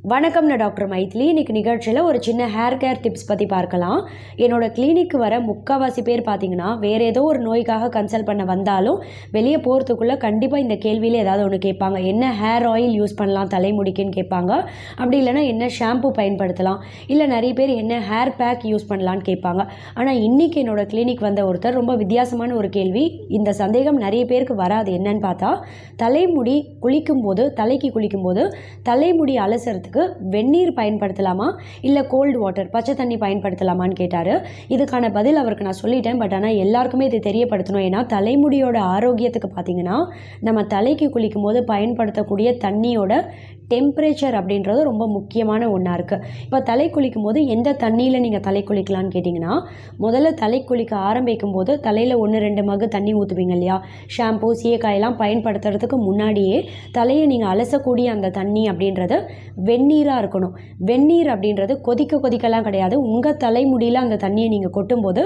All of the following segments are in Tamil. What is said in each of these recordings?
வணக்கம், நான் டாக்டர் மைத்லி. இன்றைக்கி நிகழ்ச்சியில் ஒரு சின்ன ஹேர் கேர் டிப்ஸ் பற்றி பார்க்கலாம். என்னோடய கிளினிக்கு வர முக்கால்வாசி பேர் பார்த்திங்கன்னா வேறு ஏதோ ஒரு நோய்க்காக கன்சல்ட் பண்ண வந்தாலும் வெளியே போகிறதுக்குள்ளே கண்டிப்பாக இந்த கேள்வியில் ஏதாவது ஒன்று கேட்பாங்க. என்ன ஹேர் ஆயில் யூஸ் பண்ணலாம் தலைமுடிக்குன்னு கேட்பாங்க. அப்படி இல்லைனா என்ன ஷாம்பு பயன்படுத்தலாம், இல்லை நிறைய பேர் என்ன ஹேர் பேக் யூஸ் பண்ணலான்னு கேட்பாங்க. ஆனால் இன்றைக்கி என்னோடய கிளினிக் வந்த ஒருத்தர் ரொம்ப வித்தியாசமான ஒரு கேள்வி. இந்த சந்தேகம் நிறைய பேருக்கு வராது. என்னன்னு பார்த்தா, தலைமுடி குளிக்கும்போது தலைக்கு குளிக்கும்போது தலைமுடி அலசறதுக்கு வெந்நீர் பயன்படுத்தலாமா இல்லை கோல்டு வாட்டர் பச்சை தண்ணி பயன்படுத்தலாமான்னு கேட்டார். இதுக்கான பதில் அவருக்கு நான் சொல்லிட்டேன். பட் ஆனால் எல்லாருக்குமே இது தெரியப்படுத்தணும். ஏன்னா தலைமுடியோட ஆரோக்கியத்துக்கு பார்த்திங்கன்னா நம்ம தலைக்கு குளிக்கும் போது பயன்படுத்தக்கூடிய தண்ணியோட டெம்பரேச்சர் அப்படின்றது ரொம்ப முக்கியமான ஒன்றா இருக்குது. இப்போ தலை குளிக்கும் போது எந்த தண்ணியில் நீங்கள் தலை குளிக்கலான்னு கேட்டிங்கன்னா, முதல்ல தலை குளிக்க ஆரம்பிக்கும் போது தலையில் 1-2 மகு தண்ணி ஊற்றுவீங்க இல்லையா? ஷாம்பூ சீயக்காயெல்லாம் பயன்படுத்துறதுக்கு முன்னாடியே தலையை நீங்கள் அலசக்கூடிய அந்த தண்ணி அப்படின்றது வெந்நீராக இருக்கணும். வெந்நீர் அப்படின்றது கொதிக்கலாம் கிடையாது. உங்கள் தலைமுடியில் அந்த தண்ணியை நீங்கள் கொட்டும்போது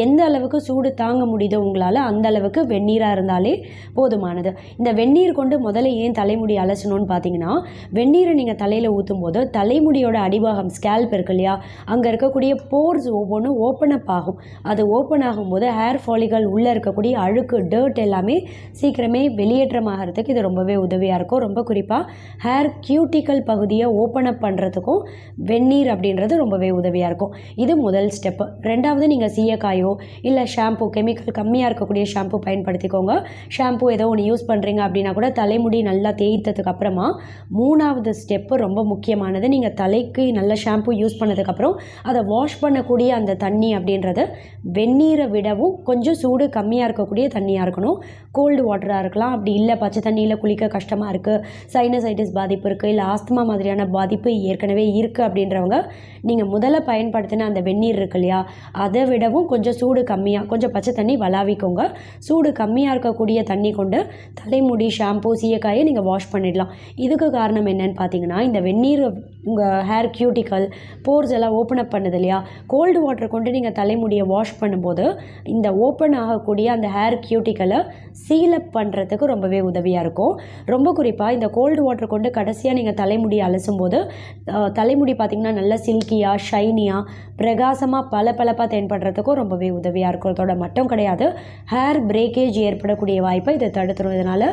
எந்த அளவுக்கு சூடு தாங்க முடியுதோ உங்களால் அந்த அளவுக்கு வெந்நீராக இருந்தாலே போதுமானது. இந்த வெந்நீர் கொண்டு முதல்ல ஏன் தலைமுடி அலசணும்னு பார்த்தீங்கன்னா, வெந்நீரை நீங்கள் தலையில் ஊற்றும் போது தலைமுடியோட அடிபாகம் ஸ்கேல்ப் இருக்கு இல்லையா, அங்கே இருக்கக்கூடிய போர்ஸ் ஒவ்வொன்றும் ஓப்பன் அப் ஆகும். அது ஓப்பன் ஆகும்போது ஹேர் ஃபாலிகல் உள்ளே இருக்கக்கூடிய அழுக்கு டர்ட் எல்லாமே சீக்கிரமே வெளியேற்றமாகறதுக்கு இது ரொம்பவே உதவியாக இருக்கும். ரொம்ப குறிப்பாக ஹேர் கியூட்டிக்கல் பகுதியை ஓப்பன் அப் பண்ணுறதுக்கும் வெந்நீர் அப்படின்றது ரொம்பவே உதவியாக இருக்கும். இது முதல் ஸ்டெப்பு. ரெண்டாவது, நீங்கள் சீயக்காயோ இல்லை ஷாம்பு கெமிக்கல் கம்மியாக இருக்கக்கூடிய ஷாம்பு பயன்படுத்திக்கோங்க. ஷாம்பு ஏதோ ஒன்று யூஸ் பண்ணுறீங்க அப்படின்னா கூட தலைமுடி நல்லா தேய்த்ததுக்கு அப்புறமா மூணாவது ஸ்டெப்பு ரொம்ப முக்கியமானது. நீங்கள் தலைக்கு நல்ல ஷாம்பு யூஸ் பண்ணதுக்கப்புறம் அதை வாஷ் பண்ணக்கூடிய அந்த தண்ணி அப்படின்றது வெந்நீரை விடவும் கொஞ்சம் சூடு கம்மியாக இருக்கக்கூடிய தண்ணியாக இருக்கணும். கோல்டு வாட்டராக இருக்கலாம். அப்படி இல்லை பச்சை தண்ணியில் குளிக்க கஷ்டமாக இருக்குது, சைனசைட்டிஸ் பாதிப்பு இருக்குது, இல்லை ஆஸ்துமா மாதிரியான பாதிப்பு ஏற்கனவே இருக்குது அப்படின்றவங்க நீங்கள் முதல்ல பயன்படுத்தின அந்த வெந்நீர் இருக்கு இல்லையா, அதை விடவும் கொஞ்சம் சூடு கம்மியாக கொஞ்சம் பச்சை தண்ணி வளாவிக்கோங்க. சூடு கம்மியாக இருக்கக்கூடிய தண்ணி கொண்டு தலைமுடி ஷாம்பூ சீயக்காயை நீங்கள் வாஷ் பண்ணிடலாம். இதுக்கு காரணம் என்னன்னு பார்த்தீங்கன்னா, இந்த வெந்நீர் உங்கள் ஹேர் கியூட்டிக்கல் போர்ஸ் எல்லாம் ஓப்பன் அப் பண்ணுது இல்லையா. கோல்டு வாட்டர் கொண்டு நீங்கள் தலைமுடியை வாஷ் பண்ணும்போது இந்த ஓப்பன் ஆகக்கூடிய அந்த ஹேர் கியூட்டிக்கலை சீலப் பண்ணுறதுக்கு ரொம்பவே உதவியாக இருக்கும். ரொம்ப குறிப்பாக இந்த கோல்டு வாட்டர் கொண்டு கடைசியாக நீங்கள் தலைமுடியை அலசும் போது தலைமுடி பார்த்திங்கன்னா நல்லா சில்கியாக ஷைனியாக பிரகாசமாக பளபளப்பாக தென்படுறதுக்கும் ரொம்பவே உதவியாக இருக்கும். அதோட மட்டும் கிடையாது, ஹேர் பிரேக்கேஜ் ஏற்படக்கூடிய வாய்ப்பை இதை தடுத்துரும். இதனால்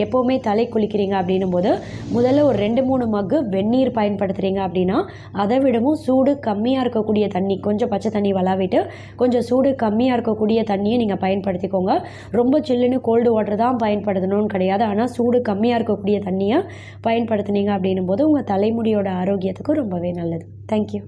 எப்போவுமே தலை குளிக்கிறீங்க அப்படின்னும் போது முதல்ல ஒரு 2-3 மக்கு வெந்நீர் பயன்படுத்துகிறீங்க அப்படின்னா அதை விடவும் சூடு கம்மியாக இருக்கக்கூடிய தண்ணி, கொஞ்சம் பச்சை தண்ணி வளாவிட்டு கொஞ்சம் சூடு கம்மியாக இருக்கக்கூடிய தண்ணியை நீங்கள் பயன்படுத்திக்கோங்க. ரொம்ப சில்லுன்னு கோல்டு வாட்டர் தான் பயன்படுத்தணும்னு கிடையாது. ஆனால் சூடு கம்மியாக இருக்கக்கூடிய தண்ணியை பயன்படுத்துனீங்க அப்படின்னும் போது உங்கள் தலைமுடியோட ஆரோக்கியத்துக்கு ரொம்பவே நல்லது. தேங்க்யூ.